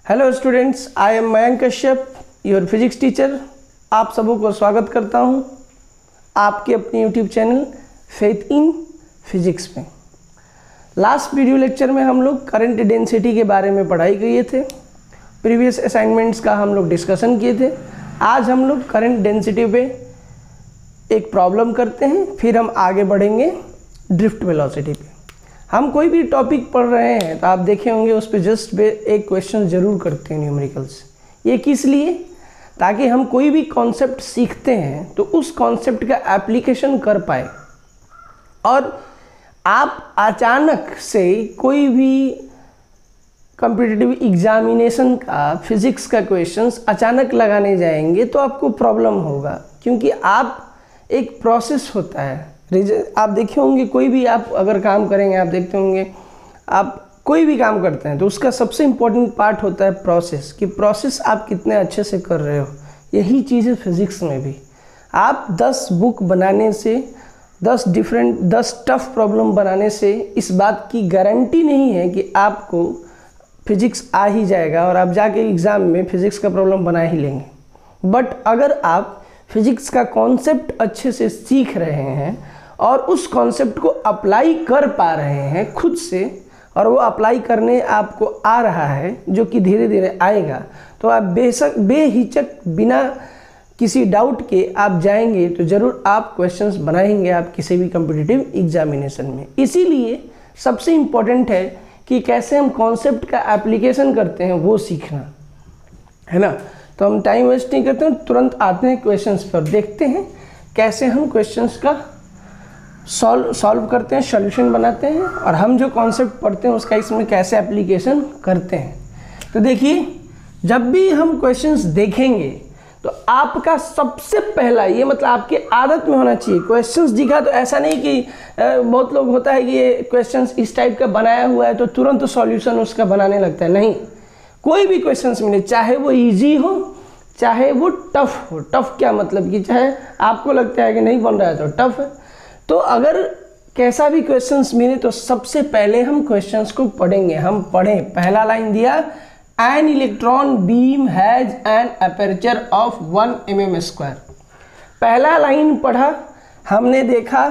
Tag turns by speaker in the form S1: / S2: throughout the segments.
S1: Hello students, I am Mayank Kashyap, your physics teacher. आप सबों को स्वागत करता हूं आपके अपने YouTube channel faith in physics में। लास्ट वीडियो लेक्चर में हम लोग करंट डेंसिटी के बारे में पढ़ाई किए थे, प्रीवियस असाइनमेंट्स का हम लोग डिस्कशन किए थे। आज हम लोग करंट डेंसिटी पे एक प्रॉब्लम करते हैं, फिर हम आगे बढ़ेंगे ड्रिफ्ट वेलोसिटी पे। हम कोई भी टॉपिक पढ़ रहे हैं तो आप देखे होंगे उस पर जस्ट एक क्वेश्चन ज़रूर करते हैं न्यूमेरिकल्स। ये किस लिए? ताकि हम कोई भी कॉन्सेप्ट सीखते हैं तो उस कॉन्सेप्ट का एप्लीकेशन कर पाए, और आप अचानक से कोई भी कॉम्पिटिटिव एग्जामिनेशन का फिजिक्स का क्वेश्चंस अचानक लगाने जाएंगे तो आपको प्रॉब्लम होगा, क्योंकि आप एक प्रोसेस होता है। आप देखे होंगे कोई भी आप अगर काम करेंगे, आप देखते होंगे आप कोई भी काम करते हैं तो उसका सबसे इम्पोर्टेंट पार्ट होता है प्रोसेस, कि प्रोसेस आप कितने अच्छे से कर रहे हो। यही चीज़ है फिज़िक्स में भी। आप 10 बुक बनाने से, 10 टफ प्रॉब्लम बनाने से इस बात की गारंटी नहीं है कि आपको फिज़िक्स आ ही जाएगा और आप जाके एग्ज़ाम में फ़िज़िक्स का प्रॉब्लम बना ही लेंगे। बट अगर आप फिज़िक्स का कॉन्सेप्ट अच्छे से सीख रहे हैं और उस कॉन्सेप्ट को अप्लाई कर पा रहे हैं खुद से, और वो अप्लाई करने आपको आ रहा है, जो कि धीरे धीरे आएगा, तो आप बेहिचक बिना किसी डाउट के आप जाएंगे तो ज़रूर आप क्वेश्चंस बनाएंगे आप किसी भी कॉम्पिटिटिव एग्जामिनेशन में। इसीलिए सबसे इम्पोर्टेंट है कि कैसे हम कॉन्सेप्ट का एप्लीकेशन करते हैं वो सीखना है ना। तो हम टाइम वेस्ट नहीं करते हैं, तुरंत आते हैं क्वेश्चंस पर, देखते हैं कैसे हम क्वेश्चंस का सॉल्व करते हैं, सॉल्यूशन बनाते हैं, और हम जो कॉन्सेप्ट पढ़ते हैं उसका इसमें कैसे एप्लीकेशन करते हैं। तो देखिए, जब भी हम क्वेश्चंस देखेंगे तो आपका सबसे पहला ये मतलब आपके आदत में होना चाहिए, क्वेश्चंस दिखा तो ऐसा नहीं कि बहुत लोग होता है कि ये क्वेश्चंस इस टाइप का बनाया हुआ है तो तुरंत सॉल्यूशन उसका बनाने लगता है। नहीं, कोई भी क्वेश्चंस मिले, चाहे वो इजी हो चाहे वो टफ हो। टफ क्या मतलब कि चाहे आपको लगता है कि नहीं बन रहा है तो टफ है, तो अगर कैसा भी क्वेश्चंस मिले तो सबसे पहले हम क्वेश्चंस को पढ़ेंगे। हम पढ़ें, पहला लाइन दिया, an electron beam has an aperture of 1 mm²। पहला लाइन पढ़ा, हमने देखा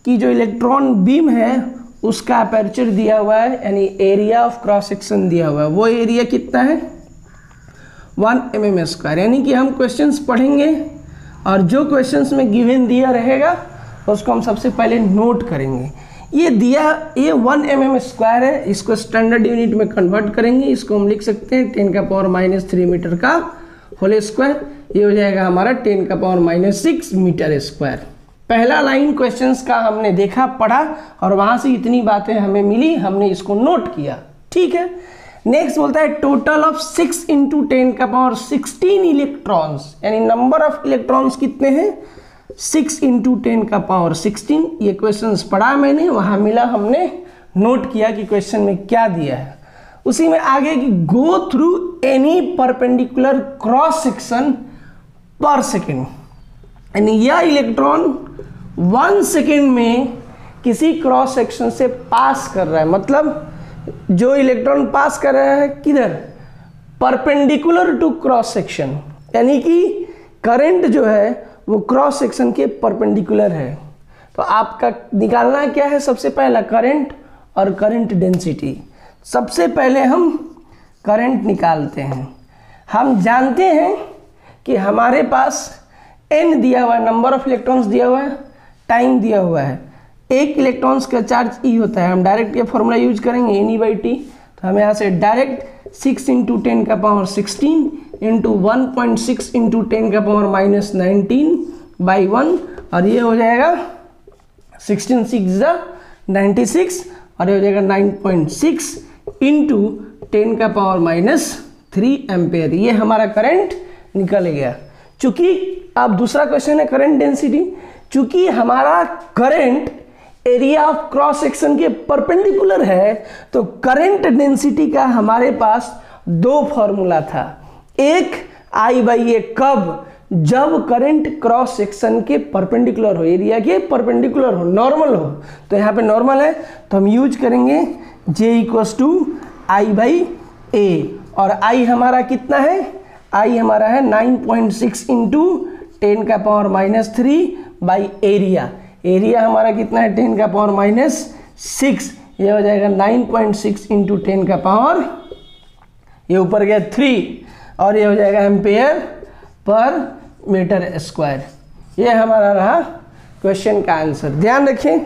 S1: कि जो इलेक्ट्रॉन बीम है उसका अपर्चर दिया हुआ है, यानी एरिया ऑफ क्रॉस सेक्शन दिया हुआ है। वो एरिया कितना है? 1 mm²। यानी कि हम क्वेश्चंस पढ़ेंगे और जो क्वेश्चंस में गिवन दिया रहेगा उसको हम सबसे पहले नोट करेंगे। ये दिया, ये 1 mm² है, इसको स्टैंडर्ड यूनिट में कन्वर्ट करेंगे। इसको हम लिख सकते हैं 10⁻³ मीटर का होल स्क्वायर। ये हो जाएगा हमारा 10⁻⁻6 मीटर²। पहला लाइन क्वेश्चंस का हमने देखा, पढ़ा, और वहाँ से इतनी बातें हमें मिली, हमने इसको नोट किया। ठीक है, नेक्स्ट बोलता है टोटल ऑफ 6 × 10⁻16 इलेक्ट्रॉन्स, यानी नंबर ऑफ इलेक्ट्रॉन्स कितने हैं? 6 × 10⁻16। ये क्वेश्चंस पढ़ा मैंने, वहाँ मिला, हमने नोट किया कि क्वेश्चन में क्या दिया है। उसी में आगे कि go through any perpendicular cross section पर सेकेंड, यानी यह इलेक्ट्रॉन 1 सेकेंड में किसी क्रॉस सेक्शन से पास कर रहा है। मतलब जो इलेक्ट्रॉन पास कर रहा है किधर? परपेंडिकुलर टू क्रॉस सेक्शन, यानी कि करंट जो है वो क्रॉस सेक्शन के परपेंडिकुलर है। तो आपका निकालना क्या है? सबसे पहला करंट और करंट डेंसिटी। सबसे पहले हम करंट निकालते हैं। हम जानते हैं कि हमारे पास n दिया हुआ है, नंबर ऑफ इलेक्ट्रॉन्स दिया हुआ है, टाइम दिया हुआ है। एक इलेक्ट्रॉन्स का चार्ज E होता है। हम डायरेक्ट ये फॉर्मूला यूज करेंगे NE/T। तो हम यहाँ से डायरेक्ट 6 × 10⁻16 इंटू 1.6 × 10⁻⁻19/1, और ये हो जाएगा 16 6 96, और ये हो जाएगा 9.6 इंटू 10⁻³ एम्पेयर। ये हमारा करंट निकल गया। चूंकि अब दूसरा क्वेश्चन है करंट डेंसिटी। चूंकि हमारा current area of cross section के परपेंडिकुलर है तो करंट डेंसिटी का हमारे पास 2 फॉर्मूला था। एक I/A कब? जब करंट क्रॉस सेक्शन के परपेंडिकुलर हो, एरिया के परपेंडिकुलर हो, नॉर्मल हो। तो यहाँ पे नॉर्मल है तो हम यूज करेंगे J = I/A। और आई हमारा कितना है, आई हमारा है 9.6 इंटू 10⁻³ बाई एरिया। एरिया हमारा कितना है 10⁻⁻6, ये हो जाएगा 9.6 इंटू 10⁻, ये ऊपर गया 3, और ये हो जाएगा एम्पेयर पर मीटर स्क्वायर। ये हमारा रहा क्वेश्चन का आंसर। ध्यान रखें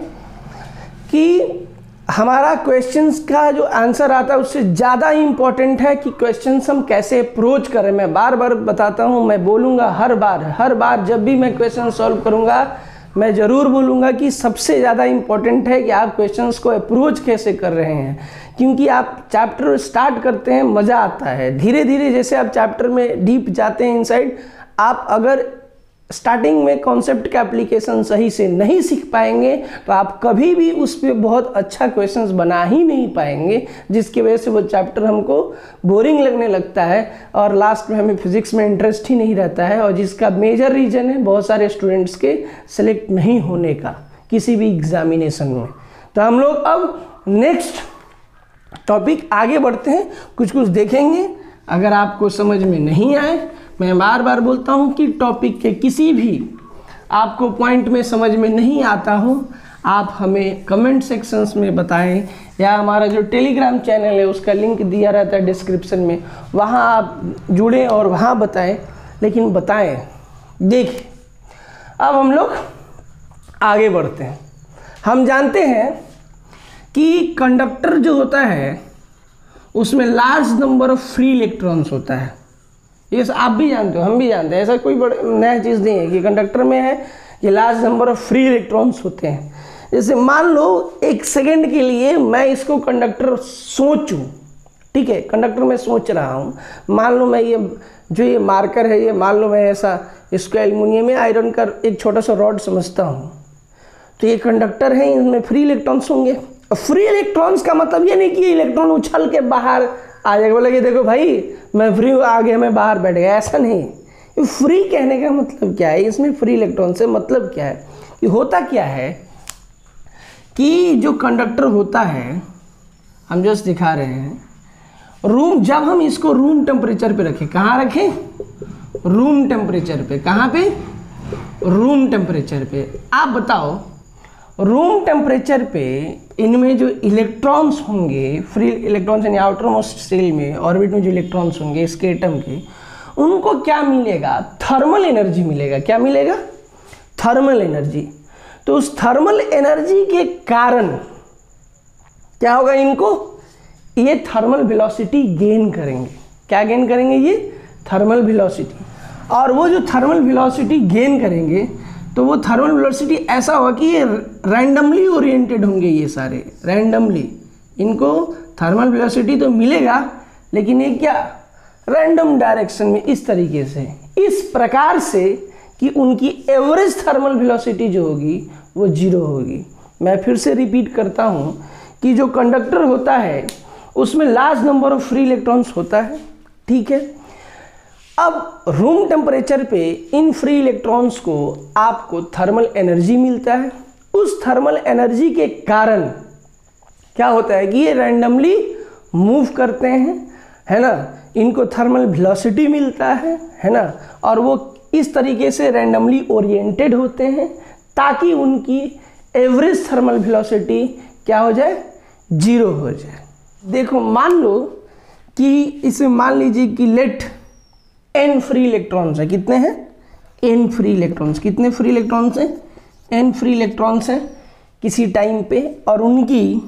S1: कि हमारा क्वेश्चंस का जो आंसर आता है उससे ज़्यादा इम्पॉर्टेंट है कि क्वेश्चंस हम कैसे अप्रोच करें। मैं बार बार बताता हूँ, मैं बोलूँगा हर बार जब भी मैं क्वेश्चन सॉल्व करूँगा मैं ज़रूर बोलूँगा कि सबसे ज़्यादा इम्पॉर्टेंट है कि आप क्वेश्चंस को अप्रोच कैसे कर रहे हैं। क्योंकि आप चैप्टर स्टार्ट करते हैं, मज़ा आता है, धीरे धीरे जैसे आप चैप्टर में डीप जाते हैं इनसाइड, आप अगर स्टार्टिंग में कॉन्सेप्ट का एप्लीकेशन सही से नहीं सीख पाएंगे तो आप कभी भी उस पर बहुत अच्छा क्वेश्चंस बना ही नहीं पाएंगे, जिसकी वजह से वो चैप्टर हमको बोरिंग लगने लगता है और लास्ट में हमें फिजिक्स में इंटरेस्ट ही नहीं रहता है, और जिसका मेजर रीज़न है बहुत सारे स्टूडेंट्स के सेलेक्ट नहीं होने का किसी भी एग्जामिनेशन में। तो हम लोग अब नेक्स्ट टॉपिक आगे बढ़ते हैं, कुछ कुछ देखेंगे। अगर आपको समझ में नहीं आए, मैं बार बार बोलता हूँ कि टॉपिक के किसी भी आपको पॉइंट में समझ में नहीं आता हो, आप हमें कमेंट सेक्शंस में बताएं, या हमारा जो टेलीग्राम चैनल है उसका लिंक दिया रहता है डिस्क्रिप्शन में, वहाँ आप जुड़ें और वहाँ बताएं, लेकिन बताएं। देखिए अब हम लोग आगे बढ़ते हैं। हम जानते हैं कि कंडक्टर जो होता है उसमें large number of free electrons होता है। ये आप भी जानते हो, हम भी जानते हैं, ऐसा कोई बड़ा नया चीज़ नहीं है कि कंडक्टर में है कि large number of free electrons होते हैं। जैसे मान लो एक सेकंड के लिए मैं इसको कंडक्टर सोचूं, ठीक है, कंडक्टर में सोच रहा हूँ, मान लो मैं ये मार्कर है, ये मान लो मैं ऐसा इसको एल्युमिनियम में आयरन का एक छोटा सा रॉड समझता हूँ, तो ये कंडक्टर है, इनमें फ्री इलेक्ट्रॉन्स होंगे। फ्री इलेक्ट्रॉन्स का मतलब ये नहीं कि इलेक्ट्रॉन उछल के बाहर आ जाएगा, बोले कि देखो भाई मैं फ्री हूँ, आगे मैं बाहर बैठ गया, ऐसा नहीं। फ्री कहने का मतलब क्या है, इसमें फ्री इलेक्ट्रॉन से मतलब क्या है, कि होता क्या है कि जो कंडक्टर होता है, हम जस्ट दिखा रहे हैं, जब हम इसको रूम टेम्परेचर पे रखें, कहाँ रखें, रूम टेम्परेचर पे, कहाँ पे, रूम टेम्परेचर पे। आप बताओ रूम टेम्परेचर पे इनमें जो इलेक्ट्रॉन्स होंगे, फ्री इलेक्ट्रॉन्स यानी आउटर मोस्ट शेल में ऑर्बिट में जो इलेक्ट्रॉन्स होंगे इसके एटम के, उनको क्या मिलेगा, थर्मल एनर्जी मिलेगा। क्या मिलेगा, थर्मल एनर्जी। तो उस थर्मल एनर्जी के कारण क्या होगा, इनको ये थर्मल वेलोसिटी गेन करेंगे। क्या गेन करेंगे, ये थर्मल वेलोसिटी। और वो जो थर्मल वेलोसिटी गेन करेंगे तो वो थर्मल वेलोसिटी ऐसा होगा कि ये रैंडमली ओरिएंटेड होंगे, ये सारे रैंडमली, इनको थर्मल वेलोसिटी तो मिलेगा लेकिन ये क्या, रैंडम डायरेक्शन में, इस तरीके से, इस प्रकार से कि उनकी एवरेज थर्मल वेलोसिटी जो होगी वो 0 होगी। मैं फिर से रिपीट करता हूँ कि जो कंडक्टर होता है उसमें large number of free electrons होता है, ठीक है। अब रूम टेम्परेचर पे इन फ्री इलेक्ट्रॉन्स को आपको थर्मल एनर्जी मिलता है। उस थर्मल एनर्जी के कारण क्या होता है कि ये रैंडमली मूव करते हैं, है ना, इनको थर्मल वेलोसिटी मिलता है ना, और वो इस तरीके से रैंडमली ओरिएंटेड होते हैं ताकि उनकी एवरेज थर्मल वेलोसिटी क्या हो जाए, 0 हो जाए। देखो मान लो कि इसमें मान लीजिए कि लेट n फ्री इलेक्ट्रॉन्स है, कितने हैं, n फ्री इलेक्ट्रॉन्स, कितने फ्री इलेक्ट्रॉन्स हैं, n फ्री इलेक्ट्रॉन्स हैं किसी टाइम पे, और उनकी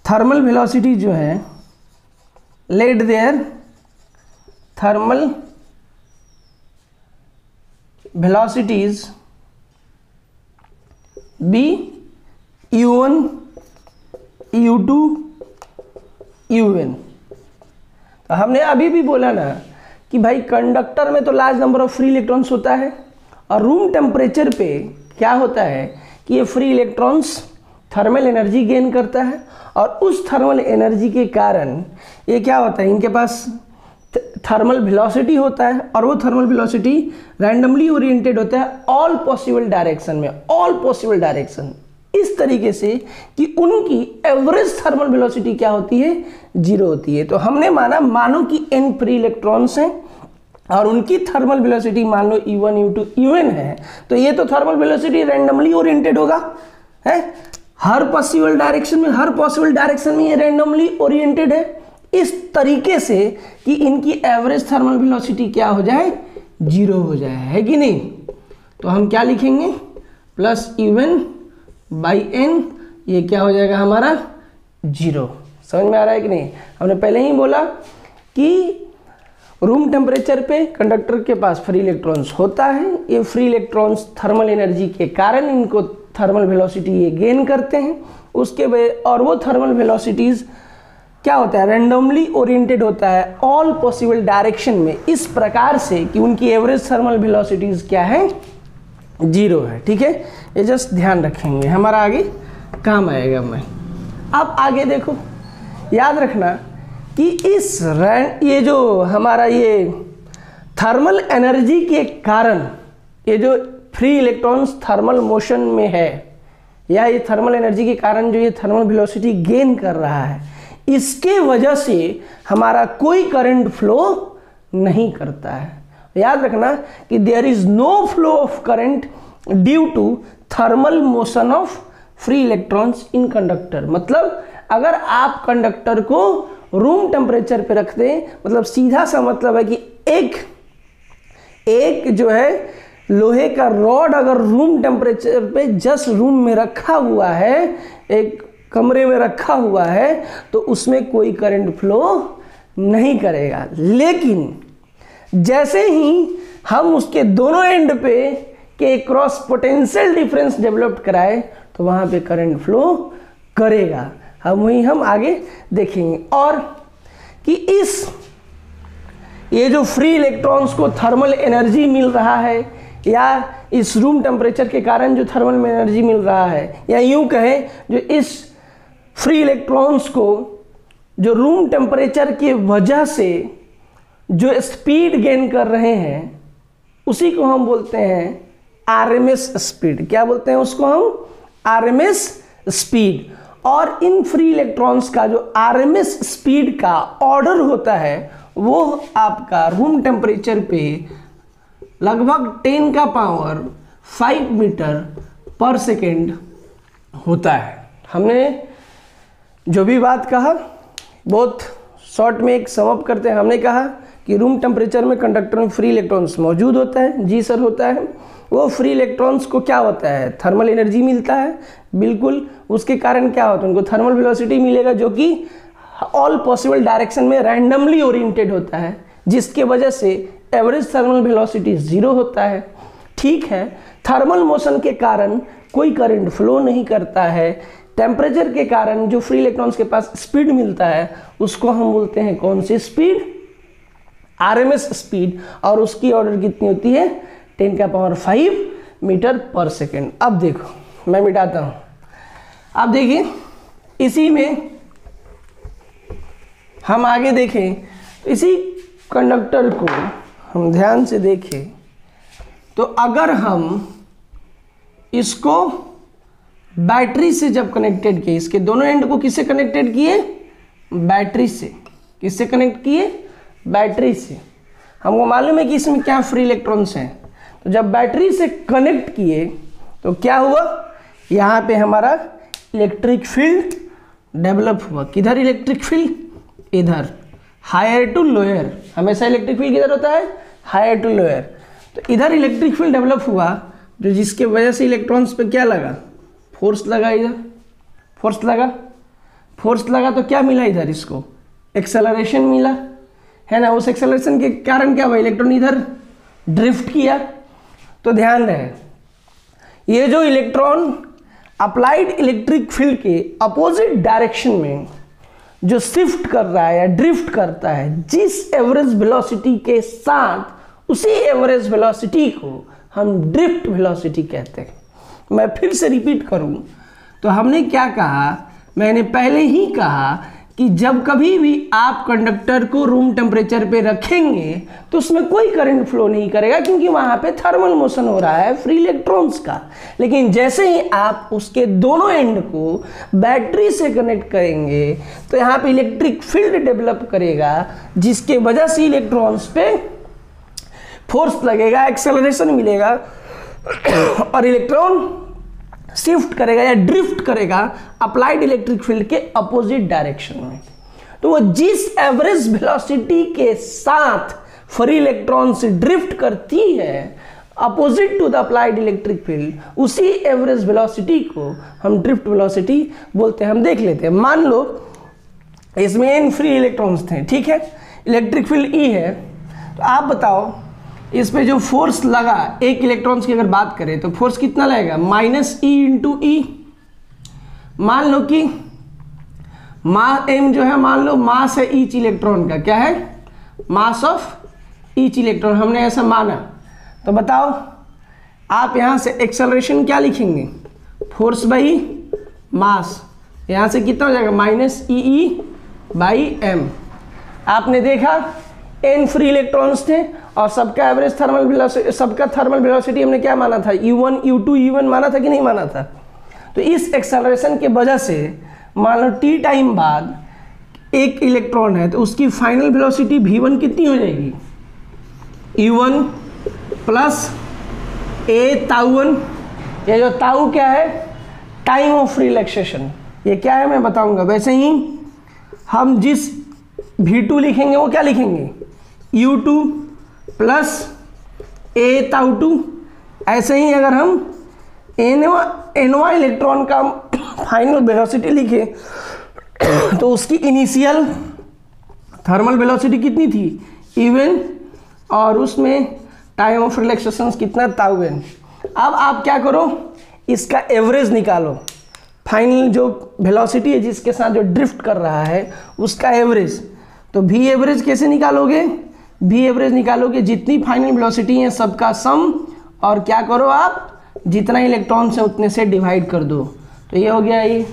S1: थर्मल वेलोसिटी जो है, let their thermal velocities be u1 u2 un। तो हमने अभी भी बोला ना कि भाई कंडक्टर में तो large number of free electrons होता है, और रूम टेम्परेचर पे क्या होता है कि ये free electrons thermal energy gain करता है, और उस थर्मल एनर्जी के कारण ये क्या होता है, इनके पास थर्मल वेलोसिटी होता है, और वो थर्मल वेलोसिटी रैंडमली ओरिएंटेड होता है ऑल पॉसिबल डायरेक्शन में, ऑल पॉसिबल डायरेक्शन, इस तरीके से कि उनकी एवरेज थर्मल वेलोसिटी क्या होती है, 0 होती है। तो हमने मानो कि n फ्री इलेक्ट्रॉन्स हैं और उनकी थर्मल वेलोसिटी मान लो U1 U2 UN है, तो ये तो थर्मल वेलोसिटी रैंडमली ओरिएंटेड होगा, है हर पॉसिबल डायरेक्शन में ये रैंडमली ओरिएंटेड है, इस तरीके से कि इनकी एवरेज थर्मल वेलोसिटी क्या हो जाए, 0 हो जाए, है कि नहीं। तो हम क्या लिखेंगे, प्लस UN/n, ये क्या हो जाएगा हमारा 0। समझ में आ रहा है कि नहीं। हमने पहले ही बोला कि रूम टेम्परेचर पे कंडक्टर के पास फ्री इलेक्ट्रॉन्स होता है, ये फ्री इलेक्ट्रॉन्स थर्मल एनर्जी के कारण इनको थर्मल वेलोसिटी ये गेन करते हैं, और वो थर्मल वेलोसिटीज़ क्या होता है, रैंडमली ओरिएंटेड होता है ऑल पॉसिबल डायरेक्शन में, इस प्रकार से कि उनकी एवरेज थर्मल वेलोसिटीज़ क्या है, 0 है। ठीक है, ये जस्ट ध्यान रखेंगे, हमारा आगे काम आएगा। मैं अब आगे देखो, याद रखना कि ये जो हमारा ये थर्मल एनर्जी के कारण ये जो फ्री इलेक्ट्रॉन्स थर्मल मोशन में है, या ये थर्मल एनर्जी के कारण जो ये थर्मल वेलोसिटी गेन कर रहा है, इसके वजह से हमारा कोई करंट फ्लो नहीं करता है। याद रखना कि there is no flow of current due to thermal motion of free electrons in conductor. मतलब अगर आप कंडक्टर को रूम टेम्परेचर पे रख दें, मतलब सीधा सा मतलब है कि एक जो है लोहे का रॉड अगर रूम टेम्परेचर पे जस्ट रूम में रखा हुआ है, एक कमरे में रखा हुआ है, तो उसमें कोई करंट फ्लो नहीं करेगा। लेकिन जैसे ही हम उसके दोनों एंड पे के क्रॉस पोटेंशियल डिफरेंस डेवलप कराए, तो वहाँ पे करंट फ्लो करेगा। हम आगे देखेंगे। और कि ये जो फ्री इलेक्ट्रॉन्स को थर्मल एनर्जी मिल रहा है, या इस रूम टेम्परेचर के कारण जो थर्मल एनर्जी मिल रहा है, या यूं कहें जो इस फ्री इलेक्ट्रॉन्स को जो रूम टेम्परेचर की वजह से जो स्पीड गेन कर रहे हैं, उसी को हम बोलते हैं आरएमएस स्पीड। क्या बोलते हैं उसको हम, आरएमएस स्पीड। और इन फ्री इलेक्ट्रॉन्स का जो आरएमएस स्पीड का ऑर्डर होता है, वो आपका रूम टेम्परेचर पे लगभग 10 का पावर 5 मीटर पर सेकेंड होता है। हमने जो भी बात कहा बहुत शॉर्ट में एक समअप करते हैं। हमने कहा कि रूम टेम्परेचर में कंडक्टर में फ्री इलेक्ट्रॉन्स मौजूद होता है। जी सर, होता है। वो फ्री इलेक्ट्रॉन्स को क्या होता है, थर्मल एनर्जी मिलता है, बिल्कुल। उसके कारण क्या होता है, उनको थर्मल वेलोसिटी मिलेगा, जो कि ऑल पॉसिबल डायरेक्शन में रैंडमली ओरिएंटेड होता है, जिसके वजह से एवरेज थर्मल वेलोसिटी 0 होता है। ठीक है, थर्मल मोशन के कारण कोई करंट फ्लो नहीं करता है। टेम्परेचर के कारण जो फ्री इलेक्ट्रॉन्स के पास स्पीड मिलता है, उसको हम बोलते हैं कौन सी स्पीड, आरएमएस स्पीड। और उसकी ऑर्डर कितनी होती है, 10 का पावर 5 मीटर पर सेकेंड। अब देखो, मैं मिटाता हूं। अब देखिए, इसी में हम आगे देखें, इसी कंडक्टर को हम ध्यान से देखें, तो अगर हम इसको बैटरी से जब कनेक्टेड किए, इसके दोनों एंड को किससे कनेक्टेड किए, बैटरी से। किससे कनेक्ट किए, बैटरी से। हमको मालूम है कि इसमें क्या फ्री इलेक्ट्रॉन्स हैं। तो जब बैटरी से कनेक्ट किए तो क्या हुआ, यहाँ पे हमारा इलेक्ट्रिक फील्ड डेवलप हुआ। किधर इलेक्ट्रिक फील्ड, इधर, हायर टू लोअर। हमेशा इलेक्ट्रिक फील्ड किधर होता है, हायर टू लोअर। तो इधर इलेक्ट्रिक फील्ड डेवलप हुआ, जो जिसके वजह से इलेक्ट्रॉन्स पे क्या लगा, फोर्स लगा। इधर फोर्स लगा तो क्या मिला, इधर इसको एक्सेलरेशन मिला, है ना। उस एक्सेलरेशन के कारण क्या हुआ, इलेक्ट्रॉन इधर ड्रिफ्ट किया। तो ध्यान रहे, ये जो इलेक्ट्रॉन अप्लाइड इलेक्ट्रिक फील्ड के अपोजिट डायरेक्शन में जो शिफ्ट कर रहा है या ड्रिफ्ट करता है, जिस एवरेज वेलोसिटी के साथ, उसी एवरेज वेलोसिटी को हम ड्रिफ्ट वेलोसिटी कहते हैं। मैं फिर से रिपीट करूं तो हमने क्या कहा, मैंने पहले ही कहा कि जब कभी भी आप कंडक्टर को रूम टेम्परेचर पे रखेंगे तो उसमें कोई करंट फ्लो नहीं करेगा, क्योंकि वहाँ पे थर्मल मोशन हो रहा है फ्री इलेक्ट्रॉन्स का। लेकिन जैसे ही आप उसके दोनों एंड को बैटरी से कनेक्ट करेंगे तो यहाँ पे इलेक्ट्रिक फील्ड डेवलप करेगा, जिसके वजह से इलेक्ट्रॉन्स पे फोर्स लगेगा, एक्सेलरेशन मिलेगा और इलेक्ट्रॉन शिफ्ट करेगा या ड्रिफ्ट करेगा अप्लाइड इलेक्ट्रिक फील्ड के अपोजिट डायरेक्शन में। तो वो जिस एवरेज वेलोसिटी के साथ फ्री इलेक्ट्रॉन से ड्रिफ्ट करती है opposite to the applied electric field, उसी एवरेज वेलोसिटी को हम ड्रिफ्ट वेलोसिटी बोलते हैं। हम देख लेते हैं, मान लो इसमें n फ्री इलेक्ट्रॉन्स थे, ठीक है, इलेक्ट्रिक फील्ड E है, तो आप बताओ इस पे जो फोर्स लगा एक इलेक्ट्रॉन्स की अगर बात करें तो फोर्स कितना लगेगा, -E इंटू ई। मान लो कि m जो है, मान लो मास है ईच इलेक्ट्रॉन का, क्या है, मास ऑफ ईच इलेक्ट्रॉन, हमने ऐसा माना। तो बताओ आप यहां से एक्सेलरेशन क्या लिखेंगे, फोर्स बाई मास, यहां से कितना हो जाएगा, -EE/m। आपने देखा n फ्री इलेक्ट्रॉन्स थे और सबका एवरेज थर्मल वेलोसिटी, सबका थर्मल वेलोसिटी हमने क्या माना था, U1 U2 U1 माना था कि नहीं माना था। तो इस एक्सेलरेशन के वजह से मान लो t टाइम बाद एक इलेक्ट्रॉन है तो उसकी फाइनल वेलोसिटी V1 कितनी हो जाएगी, U1 प्लस a ताउ1। ये जो ताउ क्या है, टाइम ऑफ रिलैक्सेशन, ये क्या है मैं बताऊंगा। वैसे ही हम जिस V2 लिखेंगे वो क्या लिखेंगे, U2 प्लस a ताउ2। ऐसे ही अगर हम nवा इलेक्ट्रॉन का फाइनल वेलोसिटी लिखे तो उसकी इनिशियल थर्मल वेलोसिटी कितनी थी, E1, और उसमें टाइम ऑफ रिलैक्सेशन कितना, ताउ1। अब आप क्या करो, इसका एवरेज निकालो, फाइनल जो वेलोसिटी है जिसके साथ जो ड्रिफ्ट कर रहा है उसका एवरेज। तो V एवरेज कैसे निकालोगे, V एवरेज निकालोगे जितनी फाइनल वेलोसिटी है सबका सम, और क्या करो आप जितना इलेक्ट्रॉन से उतने से डिवाइड कर दो, तो ये हो गया ये।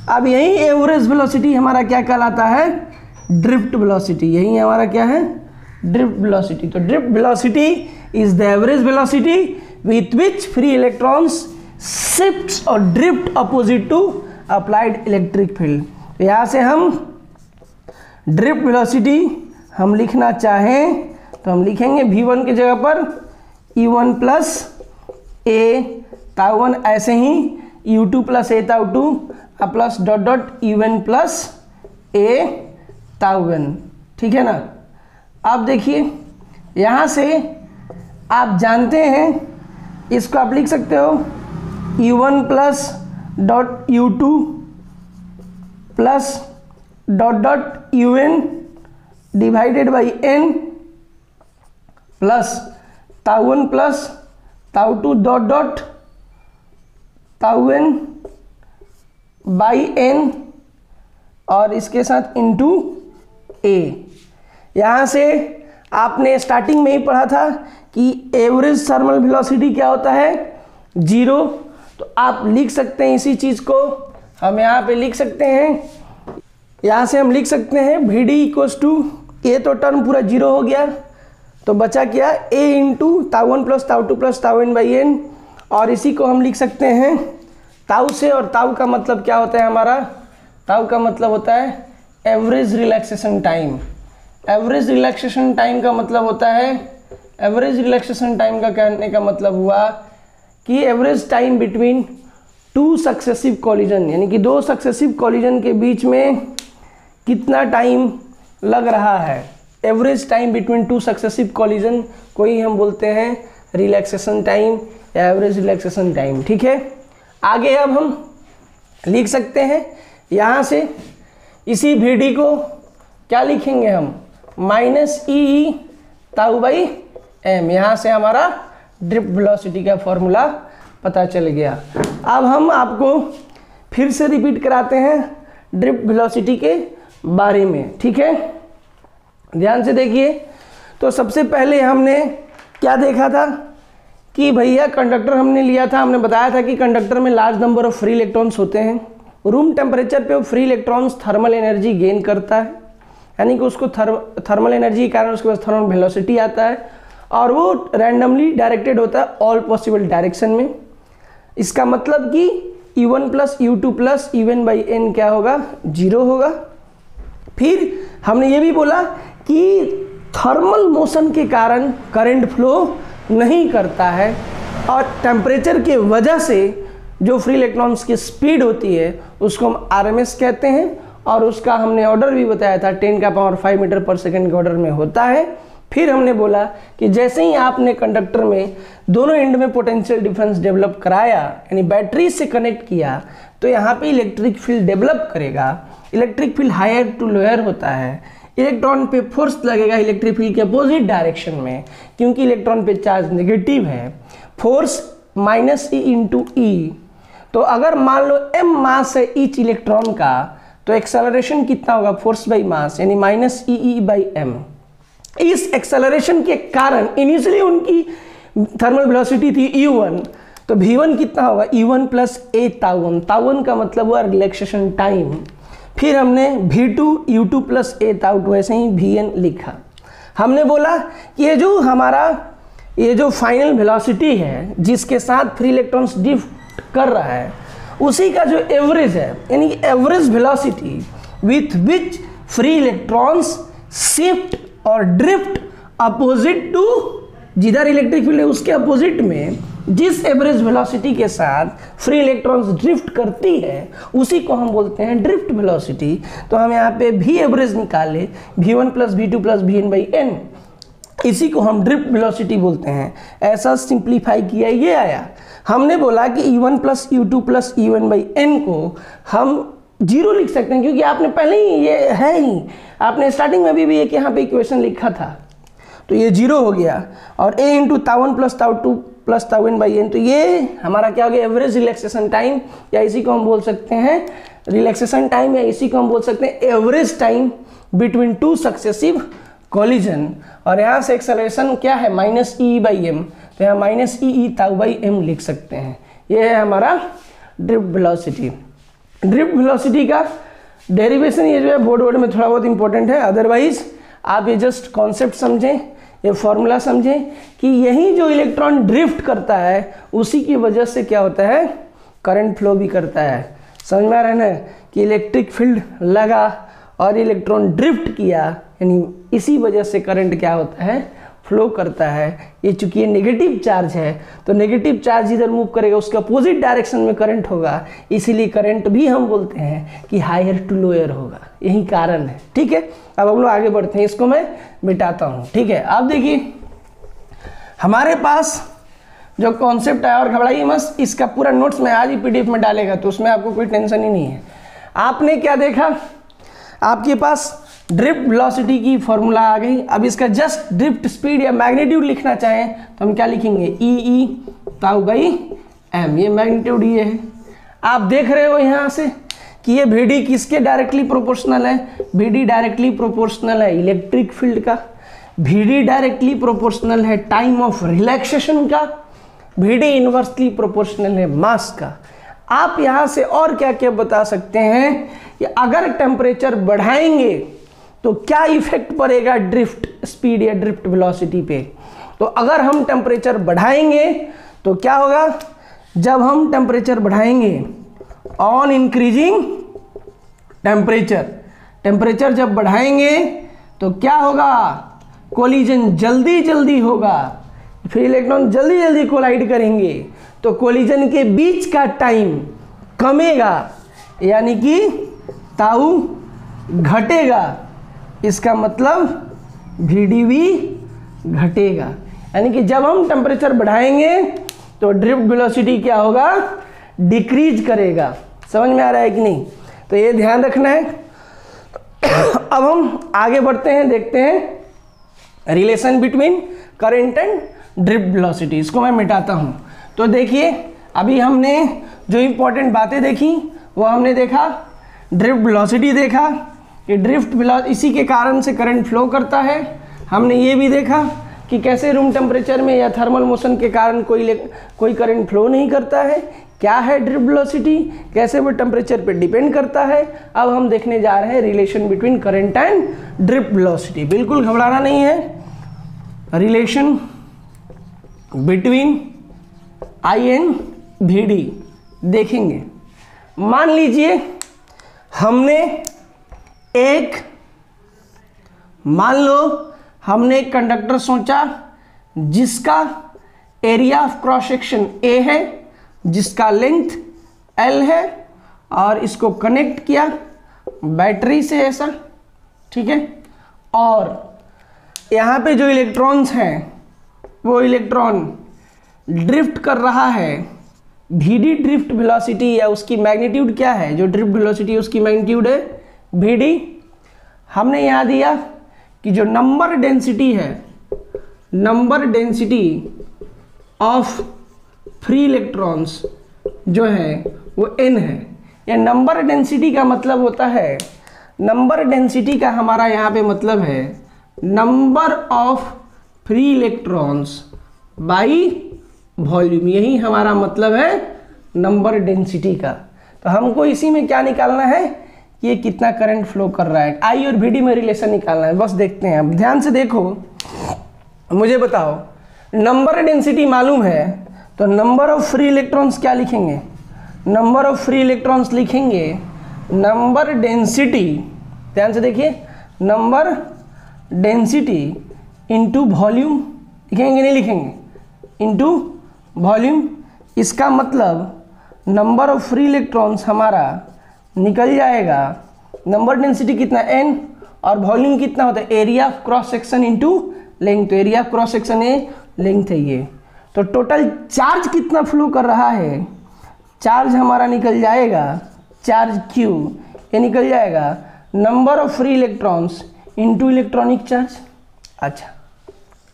S1: अब यही एवरेज वेलोसिटी हमारा क्या कहलाता है, ड्रिफ्ट वेलोसिटी, यही हमारा क्या है, ड्रिफ्ट वेलोसिटी। तो drift velocity is the average velocity with which free electrons shifts और drift opposite to applied electric field. यहाँ से हम ड्रिफ्ट वेलोसिटी हम लिखना चाहें तो हम लिखेंगे V1 की जगह पर E1 प्लस a ताउ1, ऐसे ही U2 प्लस a ताउ2 plus dot dot U1 plus a ताउ1, ठीक है ना। अब देखिए यहाँ से आप जानते हैं, इसको आप लिख सकते हो U1 plus dot U2 plus dot dot UN divided by n plus ताउ1 प्लस ताउ2 डॉट डॉट ताउ1 बाई n और इसके साथ इंटू a। यहाँ से आपने स्टार्टिंग में ही पढ़ा था कि एवरेज थर्मल वेलोसिटी क्या होता है, 0। तो आप लिख सकते हैं इसी चीज़ को, हम यहाँ पे लिख सकते हैं, यहाँ से हम लिख सकते हैं VD इक्वल्स टू, ये तो टर्म पूरा 0 हो गया, तो बचा क्या, a इंटू ताउ1 प्लस ताउ2 plus tau n by n, और इसी को हम लिख सकते हैं ताउ से, और ताउ का मतलब क्या होता है हमारा, ताउ का मतलब होता है average relaxation time. Average relaxation time का मतलब होता है, एवरेज रिलैक्सेशन टाइम का कहने का मतलब हुआ कि average time between two successive collision, यानी कि दो सक्सेसिव कॉलिजन के बीच में कितना टाइम लग रहा है। Average time between two successive collision को ही हम बोलते हैं रिलैक्सेशन टाइम या एवरेज रिलैक्सेशन टाइम, ठीक है। आगे अब हम लिख सकते हैं यहाँ से इसी VD को क्या लिखेंगे हम, -EE ताउ बाई m। यहाँ से हमारा ड्रिफ्ट वेलोसिटी का फॉर्मूला पता चल गया। अब हम आपको फिर से रिपीट कराते हैं ड्रिफ्ट वेलोसिटी के बारे में, ठीक है। ध्यान से देखिए, तो सबसे पहले हमने क्या देखा था कि भैया कंडक्टर हमने लिया था, हमने बताया था कि कंडक्टर में large number of free electrons होते हैं, रूम टेम्परेचर पे वो free electrons thermal energy gain करता है, यानी कि उसको थर्मल एनर्जी के कारण उसके पास थर्मल वेलोसिटी आता है और वो रैंडमली डायरेक्टेड होता है ऑल पॉसिबल डायरेक्शन में। इसका मतलब कि U1 plus U2 plus UN by N क्या होगा, 0 होगा। फिर हमने ये भी बोला कि थर्मल मोशन के कारण करंट फ्लो नहीं करता है और टेम्परेचर के वजह से जो फ्री इलेक्ट्रॉन्स की स्पीड होती है उसको हम RMS कहते हैं और उसका हमने ऑर्डर भी बताया था 10⁵ मीटर पर सेकेंड के ऑर्डर में होता है। फिर हमने बोला कि जैसे ही आपने कंडक्टर में दोनों एंड में पोटेंशियल डिफरेंस डेवलप कराया, यानी बैटरी से कनेक्ट किया, तो यहाँ पे इलेक्ट्रिक फील्ड डेवलप करेगा। Electric field higher to lower होता है। इलेक्ट्रॉन पे फोर्स लगेगा इलेक्ट्रिक फील्ड के अपोजिट डायरेक्शन में, क्योंकि इलेक्ट्रॉन पे चार्ज नेगेटिव है। Force -E into E. तो अगर मान लो m मास है ईच इलेक्ट्रॉन का, तो एक्सेलरेशन कितना होगा, फोर्स बाई मास, यानी -E बाई m। इस एक्सेलरेशन के कारण इनिशियली उनकी थर्मल वेलोसिटी थी U1, तो V1 कितना होगा, E1 प्लस a ताउ1। ताउ1 का मतलब हुआ रिलैक्सेशन टाइम। फिर हमने V2 U2 प्लस a ताउ2 ऐसे ही Vn लिखा। हमने बोला कि ये जो फाइनल वेलोसिटी है जिसके साथ फ्री इलेक्ट्रॉन्स ड्रिफ्ट कर रहा है, उसी का जो एवरेज है, यानी average velocity with which free electrons shift और ड्रिफ्ट अपोजिट टू, जिधर इलेक्ट्रिक फील्ड है उसके अपोजिट में जिस एवरेज वेलोसिटी के साथ फ्री इलेक्ट्रॉन्स ड्रिफ्ट करती है उसी को हम बोलते हैं ड्रिफ्ट वेलोसिटी। तो हम यहाँ पे भी एवरेज निकाले, V1 plus V2 plus Vn by N, इसी को हम ड्रिफ्ट वेलोसिटी बोलते हैं। ऐसा सिंप्लीफाई किया, ये आया। हमने बोला कि E1 plus U2 plus UN by N को हम 0 लिख सकते हैं, क्योंकि आपने पहले ही ये है ही, आपने स्टार्टिंग में भी एक यहाँ पे इक्वेशन लिखा था, तो ये 0 हो गया। और a इंटू ताउ1 प्लस ताउ2 plus tau n by n, तो ये हमारा क्या हो गया, एवरेज रिलैक्सेशन टाइम, या इसी को हम बोल सकते हैं रिलैक्सेशन टाइम, या इसी को हम बोल सकते हैं average time between two successive collision. और यहाँ से एक्सेलरेशन क्या है, -E बाई m, तो यहाँ -E ताउ बाई m लिख सकते हैं। ये है हमारा ड्रिफ्ट वेलोसिटी। ड्रिफ्ट वेलोसिटी का डेरिवेशन ये जो है बोर्ड में थोड़ा बहुत इंपॉर्टेंट है, अदरवाइज आप ये जस्ट कॉन्सेप्ट समझें, ये फॉर्मूला समझें कि यही जो इलेक्ट्रॉन ड्रिफ्ट करता है उसी की वजह से क्या होता है, करंट फ्लो भी करता है। समझ में आ रहा है ना, कि इलेक्ट्रिक फील्ड लगा और इलेक्ट्रॉन ड्रिफ्ट किया, यानी इसी वजह से करंट क्या होता है, फ्लो करता है। ये चूंकि ये नेगेटिव चार्ज है, तो नेगेटिव चार्ज इधर मूव करेगा, उसके अपोजिट डायरेक्शन में करंट होगा, इसीलिए करंट भी हम बोलते हैं कि हायर टू लोअर होगा, यही कारण है। ठीक है, अब हम लोग आगे बढ़ते हैं, इसको मैं मिटाता हूँ। ठीक है, अब देखिए हमारे पास जो कॉन्सेप्ट है, और घबराइए मत, इसका पूरा नोट्स मैं आज ही PDF में डालेगा, तो उसमें आपको कोई टेंशन ही नहीं है। आपने क्या देखा, आपके पास ड्रिफ्ट वेलोसिटी की फॉर्मूला आ गई। अब इसका जस्ट ड्रिफ्ट स्पीड या मैग्नीट्यूड लिखना चाहें तो हम क्या लिखेंगे, E ताउ बाई m, ये मैग्नीट्यूड ये है। आप देख रहे हो यहाँ से कि ये VD किसके डायरेक्टली प्रोपोर्शनल है, VD डायरेक्टली प्रोपोर्शनल है इलेक्ट्रिक फील्ड का, VD डायरेक्टली प्रोपोर्शनल है टाइम ऑफ रिलैक्सेशन का, VD इनवर्सली प्रोपोर्शनल है मास का। आप यहाँ से और क्या क्या बता सकते हैं कि अगर टेम्परेचर बढ़ाएंगे तो क्या इफेक्ट पड़ेगा ड्रिफ्ट स्पीड या ड्रिफ्ट वेलोसिटी पे। तो अगर हम टेम्परेचर बढ़ाएंगे तो क्या होगा, जब हम टेम्परेचर बढ़ाएंगे ऑन इंक्रीजिंग टेम्परेचर जब बढ़ाएंगे तो क्या होगा, कोलिजन जल्दी जल्दी होगा, फिर इलेक्ट्रॉन जल्दी जल्दी कोलाइड करेंगे, तो कोलिजन के बीच का टाइम कमेगा, यानी कि ताऊ घटेगा। इसका मतलब VD भी घटेगा, यानी कि जब हम टेम्परेचर बढ़ाएंगे तो ड्रिफ्ट वेलोसिटी क्या होगा, डिक्रीज करेगा। समझ में आ रहा है कि नहीं, तो ये ध्यान रखना है। अब हम आगे बढ़ते हैं, देखते हैं relation between current and drift velocity. इसको मैं मिटाता हूँ। तो देखिए अभी हमने जो इंपॉर्टेंट बातें देखी वो हमने देखा, ड्रिफ्ट वेलोसिटी देखा कि ड्रिफ्ट वेलोसिटी इसी के कारण से करंट फ्लो करता है। हमने ये भी देखा कि कैसे रूम टेम्परेचर में या थर्मल मोशन के कारण कोई करंट फ्लो नहीं करता है, क्या है ड्रिफ्ट वेलोसिटी, कैसे वो टेम्परेचर पे डिपेंड करता है। अब हम देखने जा रहे हैं relation between current and drift velocity. बिल्कुल घबराना नहीं है, relation between I and V D देखेंगे। मान लीजिए हमने एक कंडक्टर सोचा जिसका area of cross section A है, जिसका लेंथ एल है, और इसको कनेक्ट किया बैटरी से ऐसा, ठीक है। और यहाँ पे जो इलेक्ट्रॉन्स हैं वो इलेक्ट्रॉन ड्रिफ्ट कर रहा है, वीडी ड्रिफ्ट वेलोसिटी या उसकी मैग्नीट्यूड क्या है, जो ड्रिफ्ट वेलोसिटी उसकी मैग्नीट्यूड है वीडी। हमने यहाँ दिया कि जो नंबर डेंसिटी है, number density of free electrons जो है वो n है। या नंबर डेंसिटी का मतलब होता है, नंबर डेंसिटी का हमारा यहाँ पे मतलब है number of free electrons by volume, यही हमारा मतलब है नंबर डेंसिटी का। तो हमको इसी में क्या निकालना है कि ये कितना करंट फ्लो कर रहा है, आई और वी डी में रिलेशन निकालना है। बस देखते हैं, अब ध्यान से देखो, मुझे बताओ नंबर डेंसिटी मालूम है तो नंबर ऑफ फ्री इलेक्ट्रॉन्स क्या लिखेंगे, नंबर ऑफ फ्री इलेक्ट्रॉन्स लिखेंगे नंबर डेंसिटी, ध्यान से देखिए, नंबर डेंसिटी इंटू वॉल्यूम लिखेंगे, नहीं लिखेंगे, इंटू वॉल्यूम। इसका मतलब नंबर ऑफ फ्री इलेक्ट्रॉन्स हमारा निकल जाएगा, नंबर डेंसिटी कितना n और वॉल्यूम कितना होता है area of cross section into length. तो एरिया ऑफ क्रॉस सेक्शन है, लेंथ है ये। तो टोटल चार्ज कितना फ्लो कर रहा है, चार्ज हमारा निकल जाएगा, चार्ज Q ये निकल जाएगा number of free electrons into electronic charge. अच्छा,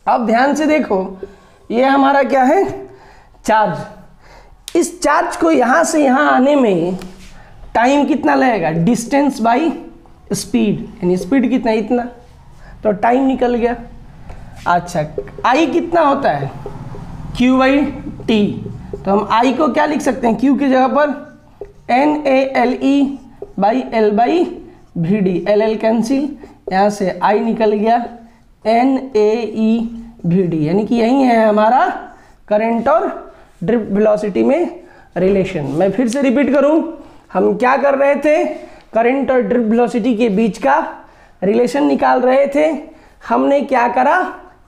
S1: अब ध्यान से देखो, ये हमारा क्या है चार्ज। इस चार्ज को यहाँ से यहाँ आने में टाइम कितना लगेगा, डिस्टेंस बाई स्पीड, यानी स्पीड कितना, इतना, तो टाइम निकल गया। अच्छा, I कितना होता है Q बाई टी, तो हम I को क्या लिख सकते हैं, Q की जगह पर NALE by L by V D, LL cancel, यहाँ से I निकल गया NAE वी डी, यानी कि यही है हमारा करंट और ड्रिफ्ट वेलोसिटी में रिलेशन। मैं फिर से रिपीट करूं, हम क्या कर रहे थे, करंट और ड्रिफ्ट वेलोसिटी के बीच का रिलेशन निकाल रहे थे। हमने क्या करा,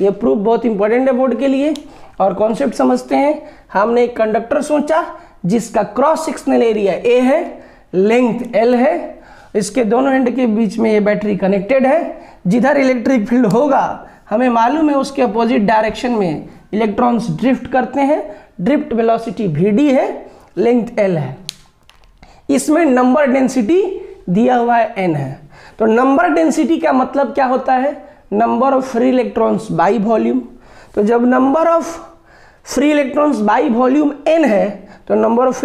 S1: ये प्रूफ बहुत इंपॉर्टेंट है बोर्ड के लिए, और कॉन्सेप्ट समझते हैं। हमने एक कंडक्टर सोचा जिसका क्रॉस सेक्शनल एरिया A है, लेंथ L है, इसके दोनों एंड के बीच में ये बैटरी कनेक्टेड है। जिधर इलेक्ट्रिक फील्ड होगा हमें मालूम है उसके अपोजिट डायरेक्शन में इलेक्ट्रॉन्स ड्रिफ्ट करते हैं। ड्रिफ्ट वेलोसिटी Vd है, लेंथ L है, इसमें नंबर डेंसिटी दिया हुआ है n है। तो नंबर डेंसिटी का मतलब क्या होता है, number of free electrons by volume. तो जब number of free electrons by volume n है तो नंबर ऑफ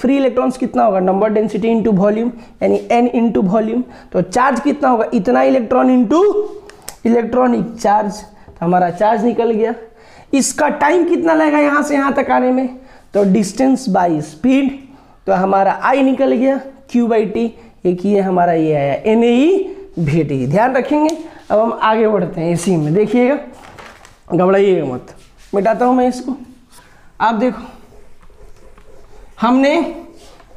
S1: फ्री इलेक्ट्रॉन्स कितना होगा, नंबर डेंसिटी इंटू वॉल्यूम, यानी n इंटू वॉल्यूम। तो चार्ज कितना होगा, इतना इलेक्ट्रॉन इंटू इलेक्ट्रॉनिक चार्ज, तो हमारा चार्ज निकल गया। इसका टाइम कितना लगेगा यहाँ से यहाँ तक आने में, तो डिस्टेंस बाई स्पीड, तो हमारा I निकल गया Q बाई टी, एक ये हमारा ये आया NAE वी डी। ध्यान रखेंगे। अब हम आगे बढ़ते हैं इसी में, देखिएगा, घबराइएगा मत, मिटाता हूँ मैं इसको। आप देखो, हमने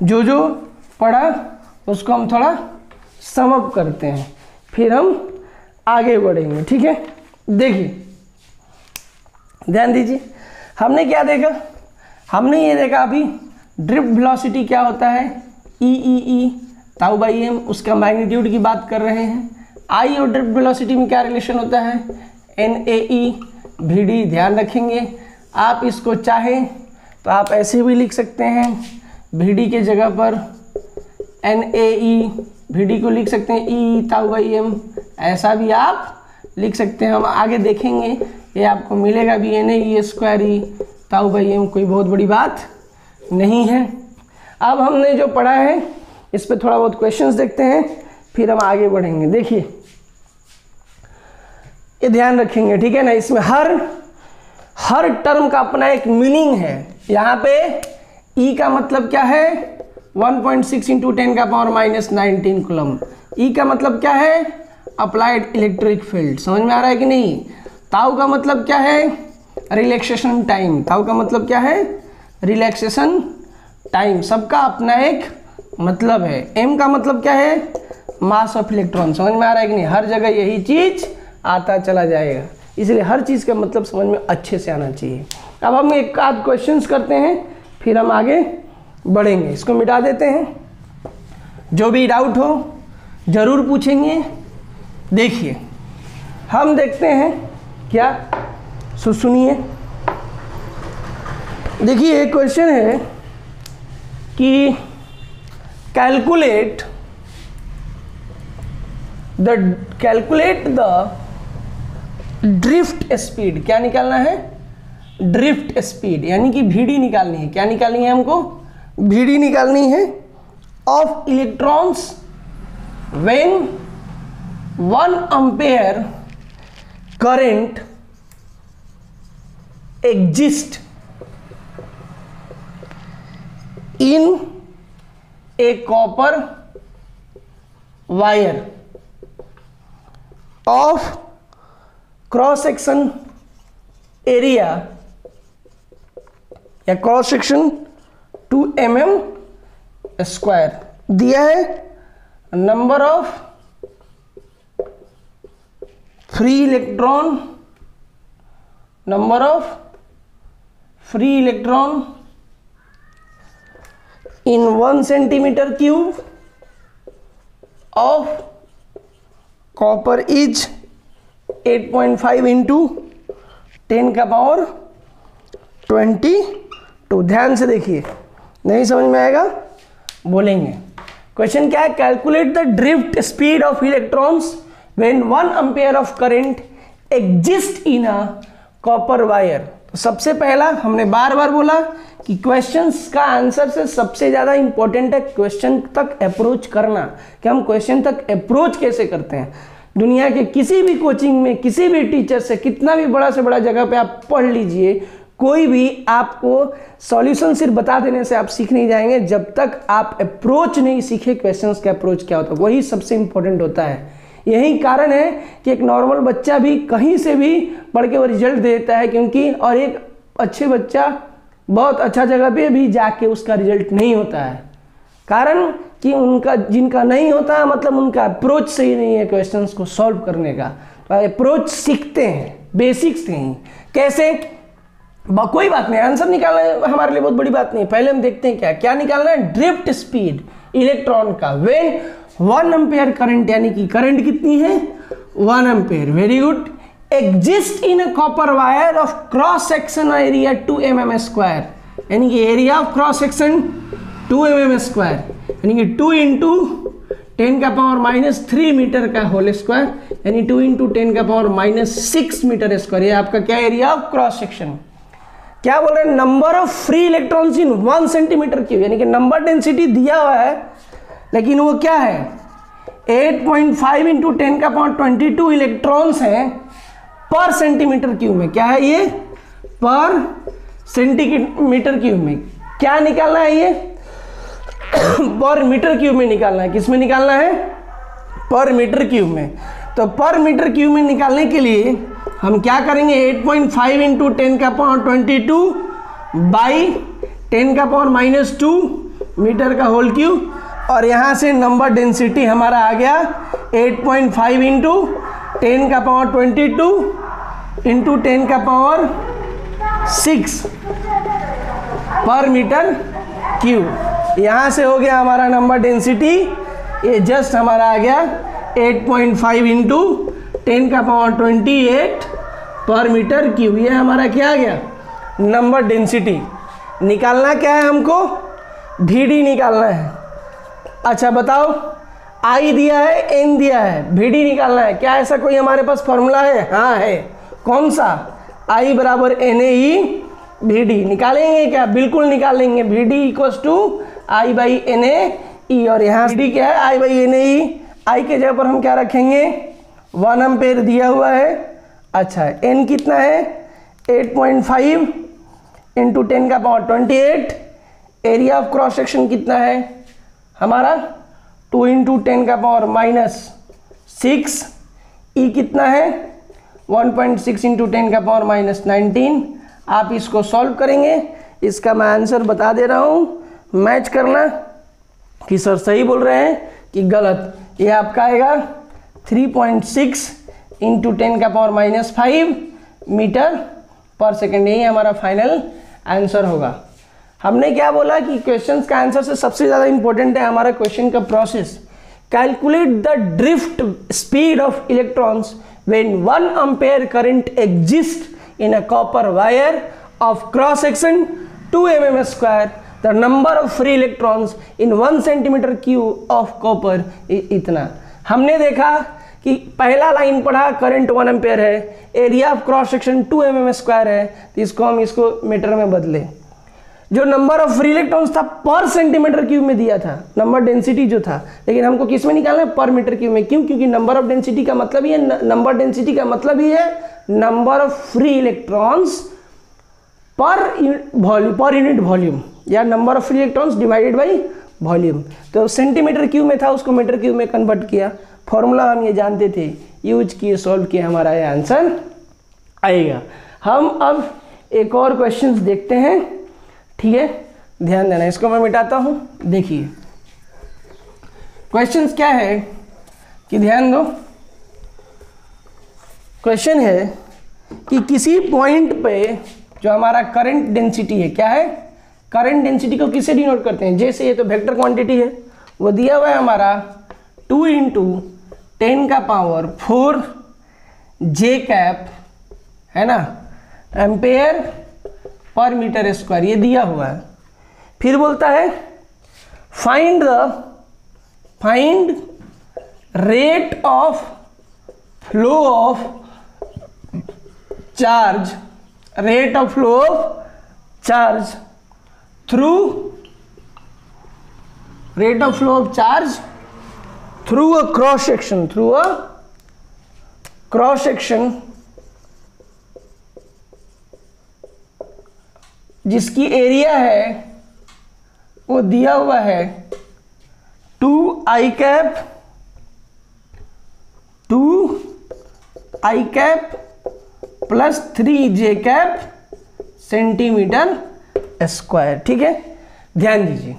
S1: जो जो पढ़ा उसको हम थोड़ा सम अप करते हैं, फिर हम आगे बढ़ेंगे, ठीक है। देखिए, ध्यान दीजिए, हमने क्या देखा, हमने ये देखा अभी ड्रिफ्ट वेलोसिटी क्या होता है, E ताऊ बाई एम, उसका मैग्नीट्यूड की बात कर रहे हैं। I और ड्रिफ्ट वेलोसिटी में क्या रिलेशन होता है, NAE वी डी। ध्यान रखेंगे, आप इसको चाहें तो आप ऐसे भी लिख सकते हैं, वी डी के जगह पर NAE वी डी को लिख सकते हैं E ताऊ बाई एम, ऐसा भी आप लिख सकते हैं। हम आगे देखेंगे, ये आपको मिलेगा भी NAE स्क्वायर E ताऊ बाई एम, कोई बहुत बड़ी बात नहीं है। अब हमने जो पढ़ा है इस पे थोड़ा बहुत क्वेश्चंस देखते हैं, फिर हम आगे बढ़ेंगे। देखिए, ये ध्यान रखेंगे, ठीक है ना। इसमें हर टर्म का अपना एक मीनिंग है। यहाँ पे E का मतलब क्या है, 1.6 इंटू 10 का पावर माइनस 19 कूलम। E का मतलब क्या है, अप्लाइड इलेक्ट्रिक फील्ड। समझ में आ रहा है कि नहीं। ताऊ का मतलब क्या है, रिलैक्सेशन टाइम। ताऊ का मतलब क्या है, रिलैक्सेशन टाइम। सबका अपना एक मतलब है। M का मतलब क्या है, मास ऑफ इलेक्ट्रॉन। समझ में आ रहा है कि नहीं। हर जगह यही चीज आता चला जाएगा, इसलिए हर चीज का मतलब समझ में अच्छे से आना चाहिए। अब हम एक आध क्वेश्चंस करते हैं, फिर हम आगे बढ़ेंगे। इसको मिटा देते हैं, जो भी डाउट हो जरूर पूछेंगे। देखिए हम देखते हैं क्या, सुनिए। देखिए एक क्वेश्चन है कि कैलकुलेट द ड्रिफ्ट स्पीड। क्या निकालना है, ड्रिफ्ट स्पीड, यानी कि भीड़ी निकालनी है। क्या निकालनी है हमको, भीड़ी निकालनी है of electrons when 1 ampere current exist in A copper wire of cross section area या क्रॉस सेक्शन 2 mm स्क्वायर। दिया है number of free electron, in 1 centimeter cube of copper is 8.5 into 10 का पावर 22। ध्यान से देखिए, नहीं समझ में आएगा बोलेंगे। क्वेश्चन क्या है, calculate the drift speed of electrons when 1 ampere of current exist in a copper wire. तो सबसे पहला हमने बार बार बोला कि क्वेश्चंस का आंसर से सबसे ज़्यादा इंपॉर्टेंट है क्वेश्चन तक अप्रोच करना, कि हम क्वेश्चन तक अप्रोच कैसे करते हैं। दुनिया के किसी भी कोचिंग में किसी भी टीचर से कितना भी बड़ा से बड़ा जगह पे आप पढ़ लीजिए, कोई भी आपको सॉल्यूशन सिर्फ बता देने से आप सीख नहीं जाएंगे जब तक आप अप्रोच नहीं सीखे। क्वेश्चंस का अप्रोच क्या होता है, वही सबसे इंपॉर्टेंट होता है। यही कारण है कि एक नॉर्मल बच्चा भी कहीं से भी पढ़ के वो रिजल्ट देता है, क्योंकि और एक अच्छे बच्चा बहुत अच्छा जगह पे भी जाके उसका रिजल्ट नहीं होता है। कारण कि उनका जिनका नहीं होता है मतलब उनका अप्रोच सही नहीं है क्वेश्चंस को सॉल्व करने का। तो अप्रोच सीखते हैं बेसिक्स से ही। कैसे, कोई बात नहीं, आंसर निकालना हमारे लिए बहुत बड़ी बात नहीं है। पहले हम देखते हैं क्या निकालना है, ड्रिफ्ट स्पीड इलेक्ट्रॉन का व्हेन 1 एम्पेयर करंट, यानी कि करंट कितनी है 1 ampere. Very good. Exist in a copper wire of cross section area 2 mm square, यानी कि area of cross section 2 mm square, यानी कि 2 इंटू 10 का पावर माइनस 3 मीटर का होल स्क्वायर, यानी 2 इंटू 10 का पावर माइनस 6 मीटर स्क्वायर। ये आपका क्या एरिया ऑफ क्रॉस सेक्शन। क्या बोल रहे हैं, number of free electrons in 1 centimetre cube, यानी कि नंबर डेंसिटी दिया हुआ है लेकिन वो क्या है 8.5 इंटू 10 का पावर 22 इलेक्ट्रॉन्स हैं पर सेंटीमीटर क्यूब में। क्या है ये, पर सेंटीमीटर क्यूब में। क्या निकालना है ये पर मीटर क्यूब में निकालना है। किस में निकालना है, पर मीटर क्यूब में। तो पर मीटर क्यूब में निकालने के लिए हम क्या करेंगे, 8.5 इंटू 10 का पावर 22 बाई 10 का पावर माइनस 2 मीटर का होल क्यूब, और यहाँ से नंबर डेंसिटी हमारा आ गया 8.5 इंटू 10 का पावर 22 इंटू 10 का पावर 6 पर मीटर क्यूब। यहाँ से हो गया हमारा नंबर डेंसिटी, ये जस्ट हमारा आ गया 8.5 इंटू 10 का पावर 28 पर मीटर क्यूब। ये हमारा क्या आ गया, नंबर डेंसिटी। निकालना क्या है हमको, VD निकालना है। अच्छा बताओ, I दिया है, N दिया है, VD निकालना है। क्या ऐसा कोई हमारे पास फॉर्मूला है? हाँ है। कौन सा, I बराबर NaE VD। निकालेंगे क्या, बिल्कुल निकालेंगे। VD equals to I by NaE, और यहाँ VD क्या है I बाई NaE। I के जगह पर हम क्या रखेंगे, 1 एम्पेयर दिया हुआ है, अच्छा n कितना है 8.5 इंटू 10 का power 28। Area of cross section कितना है हमारा 2 इंटू 10 का पावर -6। ई कितना है 1.6 इंटू 10 का पावर -19। आप इसको सॉल्व करेंगे, इसका मैं आंसर बता दे रहा हूँ, मैच करना कि सर सही बोल रहे हैं कि गलत। ये आपका आएगा 3.6 इंटू 10 का पावर -5 मीटर पर सेकेंड। यही हमारा फाइनल आंसर होगा। हमने क्या बोला कि क्वेश्चंस का आंसर से सबसे ज़्यादा इंपॉर्टेंट है हमारा क्वेश्चन का process. Calculate the drift speed of electrons when 1 ampere current exist in a copper wire of cross section 2 mm²। The number of free electrons in 1 cm³ of copper इतना। हमने देखा कि पहला लाइन पढ़ा current 1 ampere है, area of cross section 2 mm² है, तो इसको हम इसको मीटर में बदले। जो नंबर ऑफ फ्री इलेक्ट्रॉन्स था पर cm³ में दिया था, नंबर डेंसिटी जो था, लेकिन हमको किस में निकालना है पर मीटर³ में। क्यों? क्योंकि नंबर ऑफ डेंसिटी का मतलब ही है, नंबर डेंसिटी का मतलब ही है number of free electrons per unit volume, या number of free electrons divided by volume. तो cm³ में था, उसको मीटर³ में कन्वर्ट किया। फॉर्मूला हम ये जानते थे, यूज किए, सॉल्व किए, हमारा ये आंसर आएगा। हम अब एक और क्वेश्चंस देखते हैं, ठीक है, ध्यान देना। इसको मैं मिटाता हूं। देखिए क्वेश्चंस क्या है कि ध्यान दो। क्वेश्चन है कि किसी पॉइंट पे जो हमारा करंट डेंसिटी है, क्या है, करंट डेंसिटी को किससे डिनोट करते हैं? जैसे ये तो वेक्टर क्वांटिटी है, वो दिया हुआ है हमारा 2 इंटू 10 का पावर 4 जे कैप, है ना, एम्पेयर पर मीटर स्क्वायर, ये दिया हुआ है। फिर बोलता है find rate of flow of charge, rate of flow of charge through, rate of flow of charge through a cross section, through a cross section जिसकी एरिया है वो दिया हुआ है 2i cap plus 3j cap centimetre square. ठीक है, ध्यान दीजिए।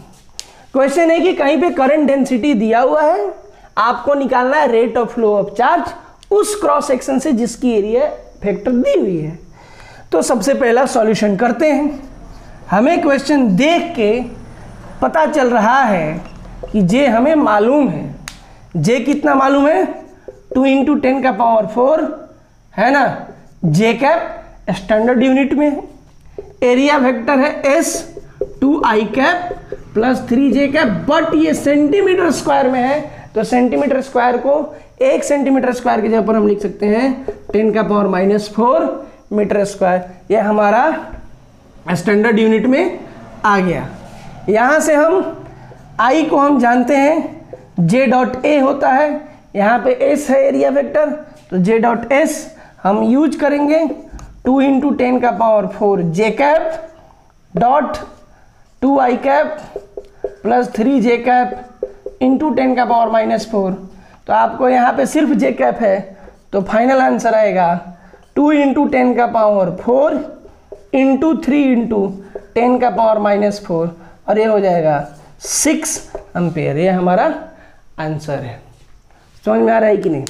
S1: क्वेश्चन है कि कहीं पे करंट डेंसिटी दिया हुआ है, आपको निकालना है rate of flow of charge उस क्रॉस सेक्शन से जिसकी एरिया फैक्टर दी हुई है। तो सबसे पहला सॉल्यूशन करते हैं। हमें क्वेश्चन देख के पता चल रहा है कि जे हमें मालूम है, जे कितना मालूम है 2 इंटू 10 का पावर 4, है ना, जे कैप स्टैंडर्ड यूनिट में है, एरिया वेक्टर है S 2i cap plus 3j cap, but ये सेंटीमीटर स्क्वायर में है, तो सेंटीमीटर स्क्वायर को 1 सेंटीमीटर स्क्वायर की जगह पर हम लिख सकते हैं 10 का पावर -4 मीटर स्क्वायर। ये हमारा स्टैंडर्ड यूनिट में आ गया। यहाँ से हम I को हम जानते हैं J डॉट A होता है, यहाँ पे S है एरिया वेक्टर, तो J डॉट S हम यूज करेंगे 2 इंटू 10 का power 4 J cap dot 2i cap plus 3j cap into 10 का पावर -4। तो आपको यहाँ पे सिर्फ J कैप है, तो फाइनल आंसर आएगा 2 इंटू 10 का पावर 4 इंटू 3 इंटू 10 का पावर -4, और ये हो जाएगा 6 एम्पेयर। ये हमारा आंसर है। समझ में आ रहा है कि नहीं?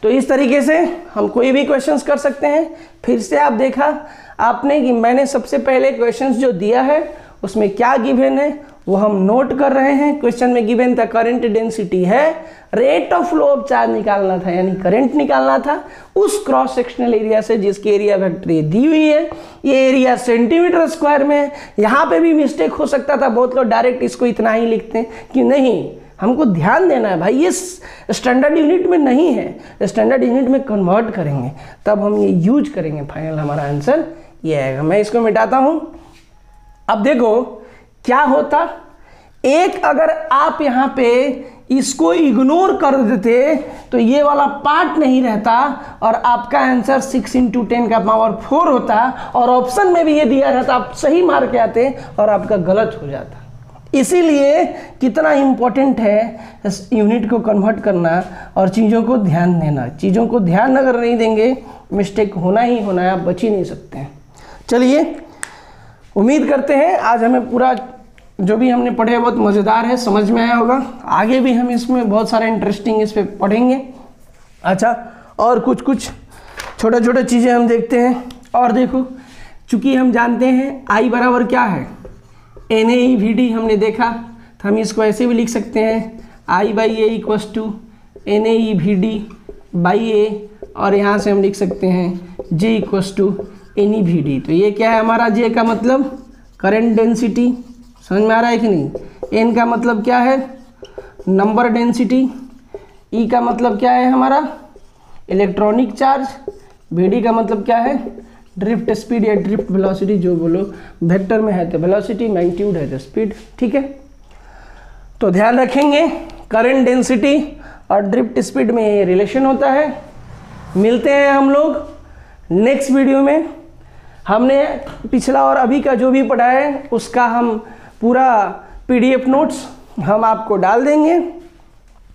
S1: तो इस तरीके से हम कोई भी क्वेश्चंस कर सकते हैं। फिर से आप देखा आपने कि मैंने सबसे पहले क्वेश्चंस जो दिया है उसमें क्या गिवन है वो हम नोट कर रहे हैं। क्वेश्चन में गिवन था करंट डेंसिटी है, rate of flow of charge निकालना था, यानी करंट निकालना था उस क्रॉस सेक्शनल एरिया से जिसकी एरिया वेक्टर ये दी हुई है। ये एरिया सेंटीमीटर स्क्वायर में है। यहाँ पे भी मिस्टेक हो सकता था, बहुत लोग डायरेक्ट इसको इतना ही लिखते हैं कि नहीं, हमको ध्यान देना है भाई, ये स्टैंडर्ड यूनिट में नहीं है, स्टैंडर्ड यूनिट में कन्वर्ट करेंगे तब हम ये यूज करेंगे। फाइनल हमारा आंसर ये आएगा। मैं इसको मिटाता हूँ। अब देखो क्या होता, एक अगर आप यहाँ पे इसको इग्नोर कर देते तो ये वाला पार्ट नहीं रहता और आपका आंसर 6 × 10⁴ होता और ऑप्शन में भी ये दिया रहता, आप सही मार के आते और आपका गलत हो जाता। इसीलिए कितना इम्पोर्टेंट है इस यूनिट को कन्वर्ट करना और चीज़ों को ध्यान देना। चीज़ों को ध्यान अगर नहीं देंगे मिस्टेक होना ही होना है, आप बच ही नहीं सकते हैं। चलिए, उम्मीद करते हैं आज हमें पूरा जो भी हमने पढ़े बहुत मज़ेदार है, समझ में आया होगा। आगे भी हम इसमें बहुत सारे इंटरेस्टिंग इस पर पढ़ेंगे। अच्छा, और कुछ छोटे छोटे चीज़ें हम देखते हैं। और देखो, चूँकि हम जानते हैं आई बराबर क्या है, NaEVD हमने देखा, तो हम इसको ऐसे भी लिख सकते हैं I/A = NaEVD/A, और यहाँ से हम लिख सकते हैं J = NeVD। तो ये क्या है हमारा, J का मतलब करंट डेंसिटी, समझ में आ रहा है कि नहीं। N का मतलब क्या है, नंबर डेंसिटी। E का मतलब क्या है हमारा, इलेक्ट्रॉनिक चार्ज। VD का मतलब क्या है, ड्रिफ्ट स्पीड या ड्रिफ्ट वेलोसिटी, जो बोलो। वेक्टर में है तो वेलोसिटी, मैग्नीट्यूड है तो स्पीड। ठीक है, तो ध्यान रखेंगे करंट डेंसिटी और ड्रिफ्ट स्पीड में ये रिलेशन होता है। मिलते हैं हम लोग नेक्स्ट वीडियो में। हमने पिछला और अभी का जो भी पढ़ा है उसका हम पूरा PDF नोट्स हम आपको डाल देंगे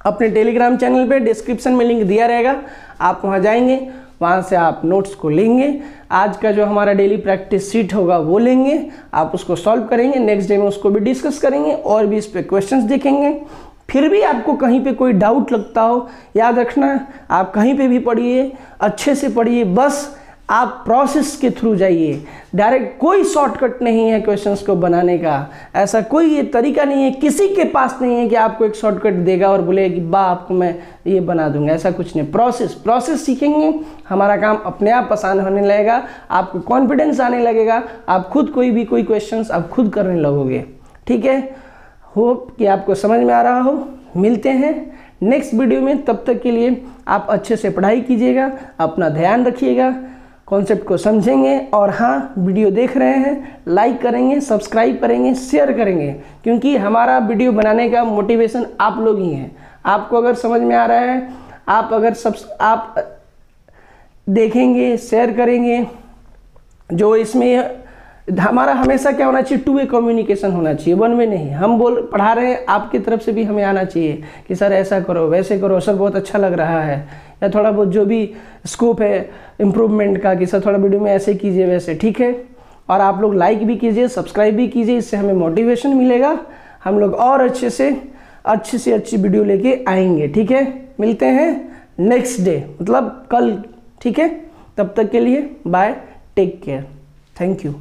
S1: अपने टेलीग्राम चैनल पे। डिस्क्रिप्शन में लिंक दिया रहेगा, आप वहाँ जाएंगे, वहाँ से आप नोट्स को लेंगे। आज का जो हमारा डेली प्रैक्टिस शीट होगा वो लेंगे, आप उसको सॉल्व करेंगे, नेक्स्ट डे में उसको भी डिस्कस करेंगे और भी इस पे क्वेश्चंस देखेंगे। फिर भी आपको कहीं पे कोई डाउट लगता हो, याद रखना आप कहीं पे भी पढ़िए, अच्छे से पढ़िए, बस आप प्रोसेस के थ्रू जाइए। डायरेक्ट कोई शॉर्टकट नहीं है क्वेश्चंस को बनाने का, ऐसा कोई ये तरीका नहीं है, किसी के पास नहीं है कि आपको एक शॉर्टकट देगा और बोलेगा कि बा आपको मैं ये बना दूंगा, ऐसा कुछ नहीं। प्रोसेस सीखेंगे, हमारा काम अपने आप आसान होने लगेगा, आपको कॉन्फिडेंस आने लगेगा, आप खुद कोई क्वेश्चंस आप खुद करने लगोगे। ठीक है, होप कि आपको समझ में आ रहा हो। मिलते हैं नेक्स्ट वीडियो में, तब तक के लिए आप अच्छे से पढ़ाई कीजिएगा, अपना ध्यान रखिएगा, कॉन्सेप्ट को समझेंगे। और हाँ, वीडियो देख रहे हैं लाइक करेंगे, सब्सक्राइब करेंगे, शेयर करेंगे, क्योंकि हमारा वीडियो बनाने का मोटिवेशन आप लोग ही हैं। आपको अगर समझ में आ रहा है, आप देखेंगे, शेयर करेंगे, जो इसमें हमारा हमेशा क्या होना चाहिए, 2 वे कम्युनिकेशन होना चाहिए, 1 वे नहीं। हम पढ़ा रहे हैं, आपकी तरफ से भी हमें आना चाहिए कि सर ऐसा करो, वैसे करो, सर बहुत अच्छा लग रहा है, या थोड़ा बहुत जो भी स्कोप है इम्प्रूवमेंट का कि सर थोड़ा वीडियो में ऐसे कीजिए वैसे। ठीक है, और आप लोग लाइक भी कीजिए, सब्सक्राइब भी कीजिए, इससे हमें मोटिवेशन मिलेगा, हम लोग और अच्छे से अच्छी वीडियो लेके आएंगे। ठीक है, मिलते हैं नेक्स्ट डे, मतलब कल। ठीक है, तब तक के लिए bye, take care, thank you.